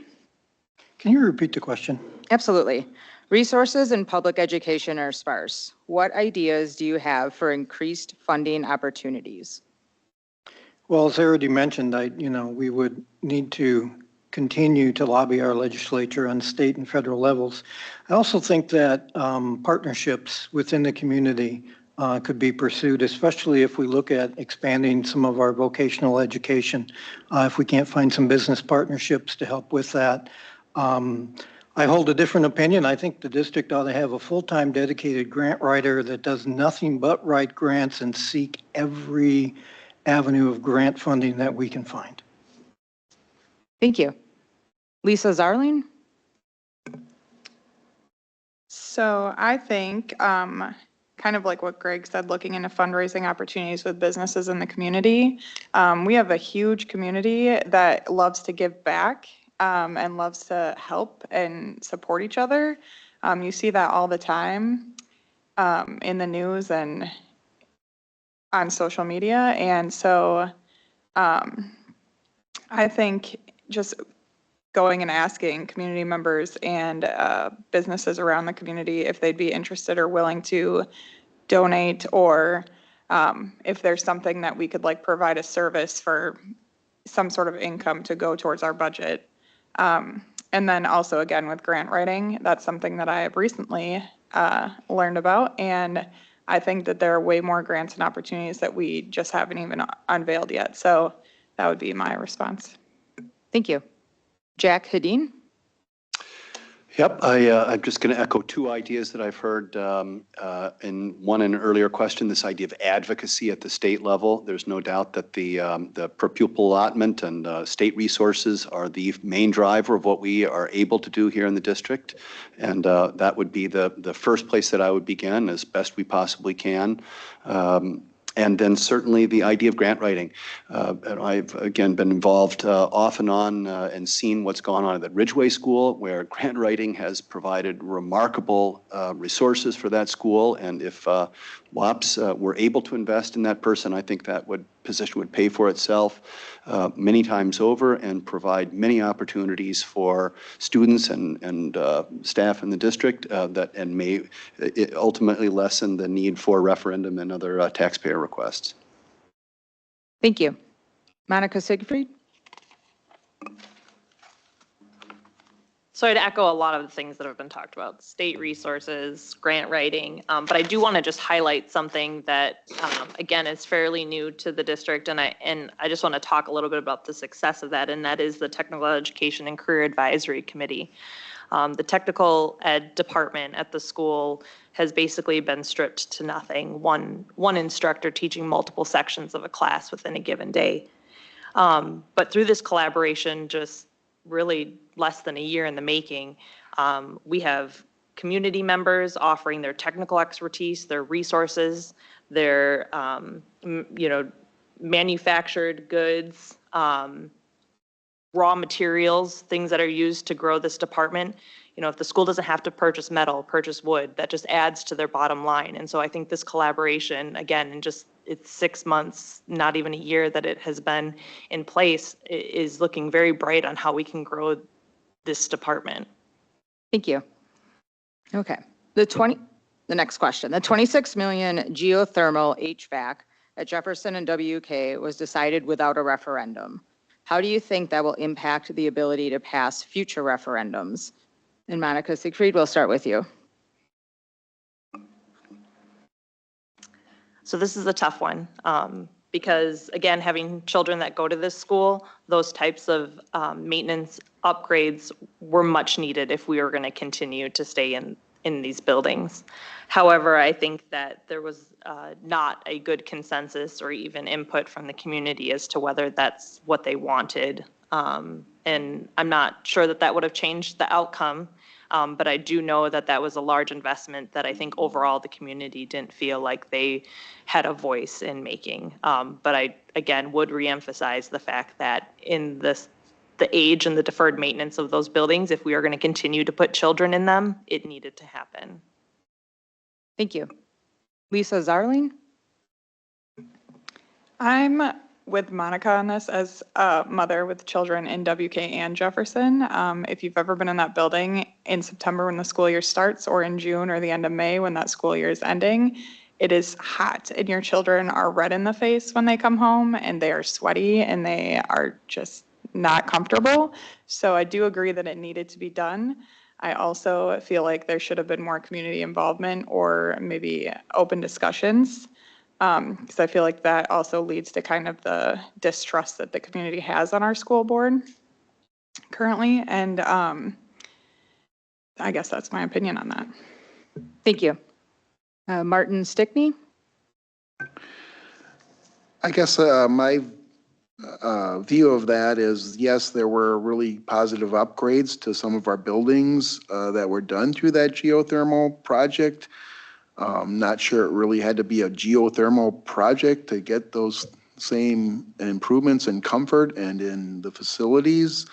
Can you repeat the question? Absolutely. Resources in public education are sparse. What ideas do you have for increased funding opportunities? Well, as I already mentioned, we would need to continue to lobby our legislature on state and federal levels. I also think that partnerships within the community could be pursued, especially if we look at expanding some of our vocational education. If we can't find some business partnerships to help with that. I hold a different opinion. I think the district ought to have a full-time dedicated grant writer that does nothing but write grants and seek every avenue of grant funding that we can find. Thank you. Lisa Zarling? So I think kind of like what Greg said, looking into fundraising opportunities with businesses in the community. We have a huge community that loves to give back and loves to help and support each other. You see that all the time in the news and on social media. And so I think just going and asking community members and businesses around the community if they'd be interested or willing to donate, or if there's something that we could like provide a service for some sort of income to go towards our budget. And then also again with grant writing, that's something that I have recently learned about, and I think that there are way more grants and opportunities that we just haven't even unveiled yet. So that would be my response. Thank you. Jack Hedin? Yep, I'm just going to echo two ideas that I've heard in an earlier question, this idea of advocacy at the state level. There's no doubt that the per pupil allotment and state resources are the main driver of what we are able to do here in the district. And that would be the first place that I would begin as best we possibly can. And then certainly the idea of grant writing. And I've, again, been involved off and on and seen what's gone on at the Ridgeway School, where grant writing has provided remarkable resources for that school. And if WAPS were able to invest in that person, I think that position would pay for itself many times over and provide many opportunities for students and staff in the district and may ultimately lessen the need for referendum and other taxpayer requests. Thank you. Monica Siegfried? So I'd echo a lot of the things that have been talked about, state resources, grant writing, but I do want to just highlight something that, again, is fairly new to the district, and I just want to talk a little bit about the success of that, and that is the Technical Education and Career Advisory Committee. The technical ed department at the school has basically been stripped to nothing, one instructor teaching multiple sections of a class within a given day. But through this collaboration, just really less than a year in the making, We have community members offering their technical expertise, their resources, their, manufactured goods, raw materials, things that are used to grow this department. If the school doesn't have to purchase metal, purchase wood, that just adds to their bottom line. And so I think this collaboration, again, in just it's 6 months, not even a year that it has been in place, is looking very bright on how we can grow this department. Thank you. Okay. The next question. The 26 million geothermal HVAC at Jefferson and WK was decided without a referendum. How do you think that will impact the ability to pass future referendums? And Monica Siegfried, we'll start with you. So this is a tough one because, again, having children that go to this school, those types of maintenance upgrades were much needed if we were going to continue to stay in these buildings. However, I think that there was not a good consensus or even input from the community as to whether that's what they wanted. And I'm not sure that that would have changed the outcome. But I do know that that was a large investment that I think overall the community didn't feel like they had a voice in making. But I, again, would reemphasize the fact that in the age and the deferred maintenance of those buildings, if we are going to continue to put children in them, it needed to happen. Thank you. Lisa Zarling? I'm with Monica on this as a mother with children in WK and Jefferson. If you've ever been in that building in September when the school year starts, or in June or the end of May when that school year is ending, it is hot and your children are red in the face when they come home and they are sweaty and they are just not comfortable. So I do agree that it needed to be done. I also feel like there should have been more community involvement or maybe open discussions. Because I feel like that also leads to kind of the distrust that the community has on our school board currently. And I guess that's my opinion on that. Thank you. Martin Stickney? I guess my view of that is, yes, there were really positive upgrades to some of our buildings that were done through that geothermal project. Not sure it really had to be a geothermal project to get those same improvements in comfort and in the facilities.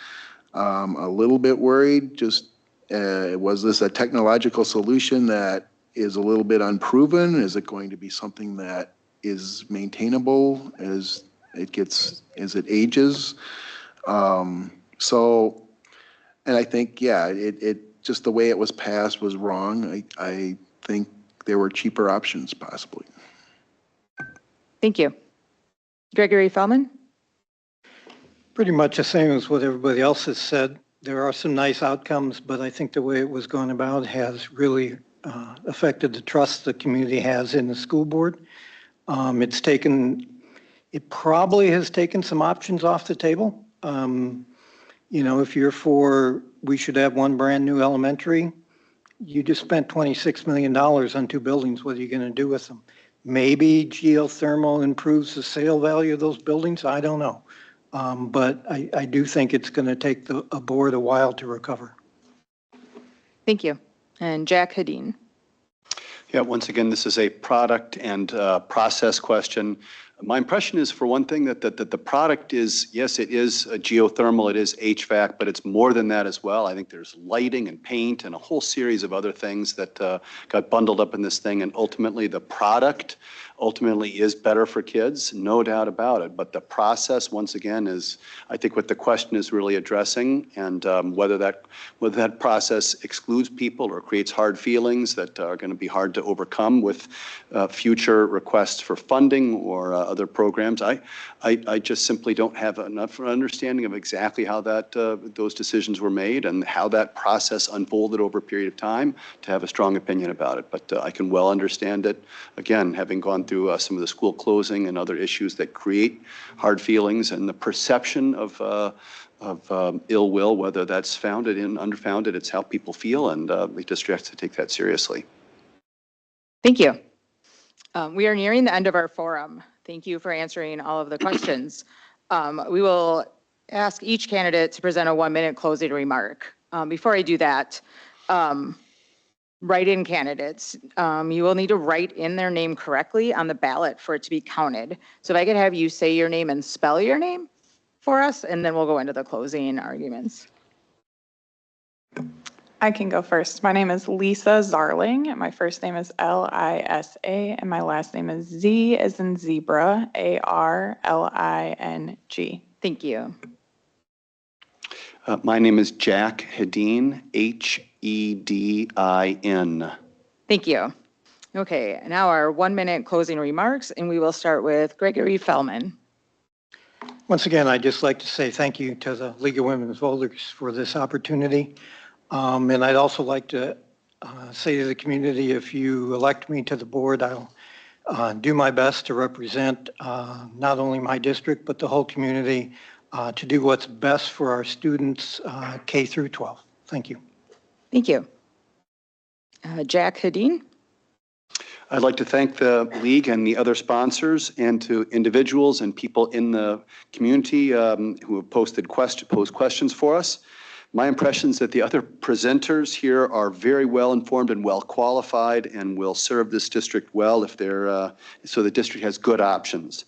A little bit worried, just was this a technological solution that is a little bit unproven? Is it going to be something that is maintainable as it ages? And I think, yeah, it just the way it was passed was wrong. I think there were cheaper options possibly. Thank you. Gregory Feldman? Pretty much the same as what everybody else has said. There are some nice outcomes, but I think the way it was going about has really affected the trust the community has in the school board. It probably has taken some options off the table. If you're for, we should have one brand new elementary, you just spent $26 million on 2 buildings. What are you going to do with them? Maybe geothermal improves the sale value of those buildings. I don't know. But I do think it's going to take a board a while to recover. Thank you. And Jack Hadeen? Yeah, once again, this is a product and process question. My impression is, for one thing, that the product is, yes, it is a geothermal, it is HVAC, but it's more than that as well. I think there's lighting and paint and a whole series of other things that got bundled up in this thing, and ultimately the product ultimately is better for kids, no doubt about it. But the process, once again, is, I think, what the question is really addressing, and whether that process excludes people or creates hard feelings that are going to be hard to overcome with future requests for funding or other programs. I just simply don't have enough understanding of exactly how those decisions were made and how that process unfolded over a period of time to have a strong opinion about it. But I can well understand it, again, having gone through some of the school closing and other issues that create hard feelings, and the perception of ill will, whether that's founded and underfounded, it's how people feel, and the district has to take that seriously. Thank you. We are nearing the end of our forum. Thank you for answering all of the questions. We will ask each candidate to present a 1-minute closing remark. Before I do that, write-in candidates, you will need to write in their name correctly on the ballot for it to be counted. So if I could have you say your name and spell your name for us, and then we'll go into the closing arguments. I can go first. My name is Lisa Zarling. My first name is Lisa, and my last name is Z as in zebra, Arling. Thank you. My name is Jack Hedin, Hedin. Thank you. Okay, now our 1-minute closing remarks, and we will start with Gregory Fellman. Once again, I'd just like to say thank you to the League of Women's Voters for this opportunity. And I'd also like to say to the community, if you elect me to the board, I'll do my best to represent not only my district, but the whole community to do what's best for our students K through 12. Thank you. Thank you. Jack Hedin. I'd like to thank the league and the other sponsors and to individuals and people in the community who have posed questions for us. My impression is that the other presenters here are very well informed and well qualified and will serve this district well if they're, so the district has good options.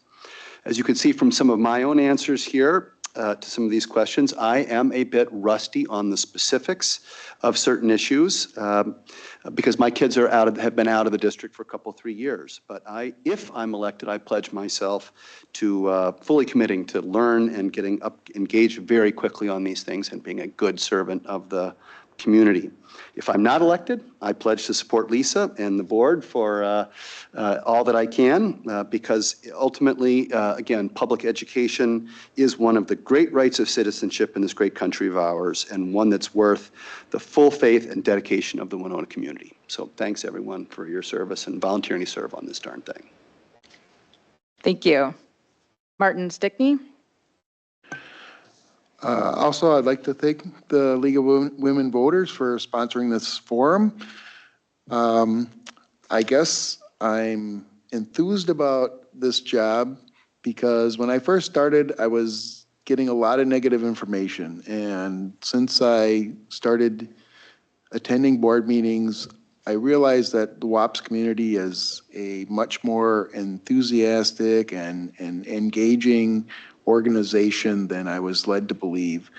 As you can see from some of my own answers here to some of these questions, I am a bit rusty on the specifics of certain issues because my kids have been out of the district for a couple, 3 years. But if I'm elected, I pledge myself to fully committing to learn and getting engaged very quickly on these things and being a good servant of the community. If I'm not elected, I pledge to support Lisa and the board for all that I can because ultimately, again, public education is one of the great rights of citizenship in this great country of ours and one that's worth the full faith and dedication of the Winona community. So thanks everyone for your service and volunteering to serve on this darn thing. Thank you. Martin Stickney. Also, I'd like to thank the League of Women Voters for sponsoring this forum. I guess I'm enthused about this job because when I first started, I was getting a lot of negative information. And since I started attending board meetings, I realized that the WAPS community is a much more enthusiastic and engaging organization than I was led to believe.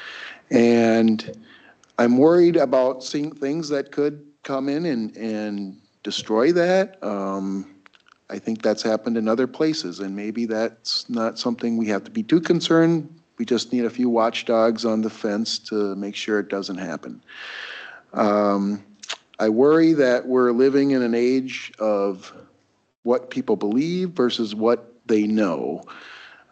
And I'm worried about seeing things that could come in and destroy that. I think that's happened in other places, and maybe that's not something we have to be too concerned. We just need a few watchdogs on the fence to make sure it doesn't happen. I worry that we're living in an age of what people believe versus what they know.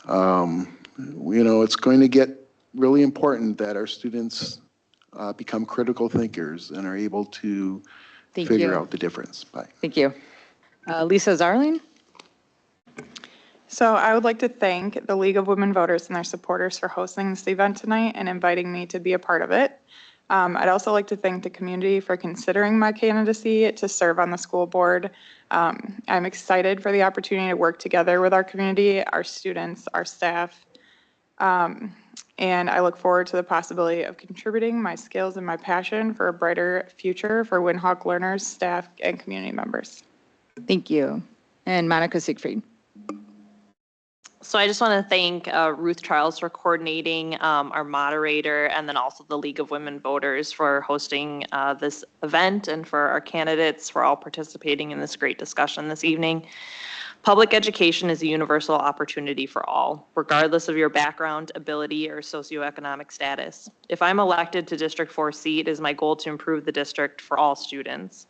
You know, it's going to get really important that our students become critical thinkers and are able to figure out the difference. Bye. Thank you. Lisa Zarling. So I would like to thank the League of Women Voters and their supporters for hosting this event tonight and inviting me to be a part of it. I'd also like to thank the community for considering my candidacy to serve on the school board. I'm excited for the opportunity to work together with our community, our students, our staff, and I look forward to the possibility of contributing my skills and my passion for a brighter future for Winhawk learners, staff, and community members. Thank you. And Monica Siegfried. So I just want to thank Ruth Charles for coordinating, our moderator, and then also the League of Women Voters for hosting this event, and for our candidates for all participating in this great discussion this evening. Public education is a universal opportunity for all, regardless of your background, ability, or socioeconomic status. If I'm elected to District 4 seat, it is my goal to improve the district for all students.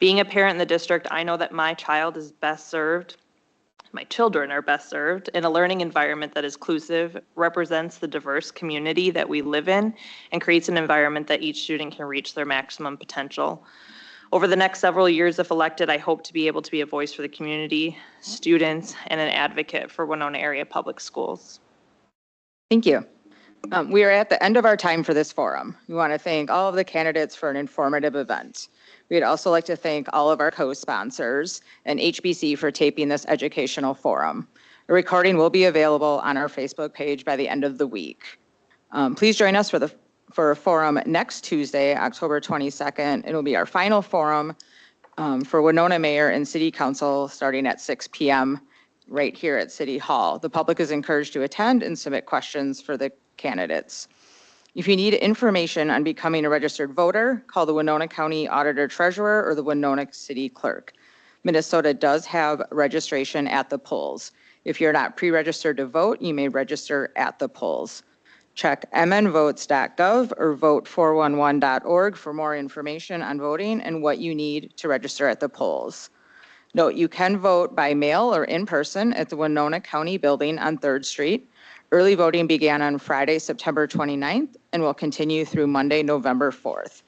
Being a parent in the district, I know that my child is best served, my children are best served in a learning environment that is inclusive, represents the diverse community that we live in, and creates an environment that each student can reach their maximum potential. Over the next several years, if elected, I hope to be able to be a voice for the community, students, and an advocate for Winona area public schools. Thank you. We are at the end of our time for this forum. We want to thank all of the candidates for an informative event. We'd also like to thank all of our co-sponsors and HBC for taping this educational forum. A recording will be available on our Facebook page by the end of the week. Please join us for the for a forum next Tuesday, October 22nd. It'll be our final forum for Winona Mayor and City Council starting at 6 p.m. right here at City Hall. The public is encouraged to attend and submit questions for the candidates. If you need information on becoming a registered voter, call the Winona County Auditor Treasurer or the Winona City Clerk. Minnesota does have registration at the polls. If you're not pre-registered to vote, you may register at the polls. Check mnvotes.gov or vote411.org for more information on voting and what you need to register at the polls. Note, you can vote by mail or in person at the Winona County Building on 3rd Street. Early voting began on Friday, September 29th, and will continue through Monday, November 4th.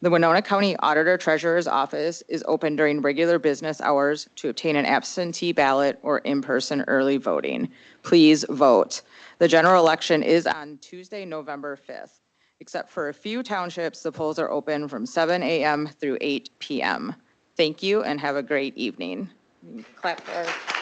The Winona County Auditor Treasurer's Office is open during regular business hours to obtain an absentee ballot or in-person early voting. Please vote. The general election is on Tuesday, November 5th. Except for a few townships, the polls are open from 7 a.m. through 8 p.m. Thank you and have a great evening. Clap for our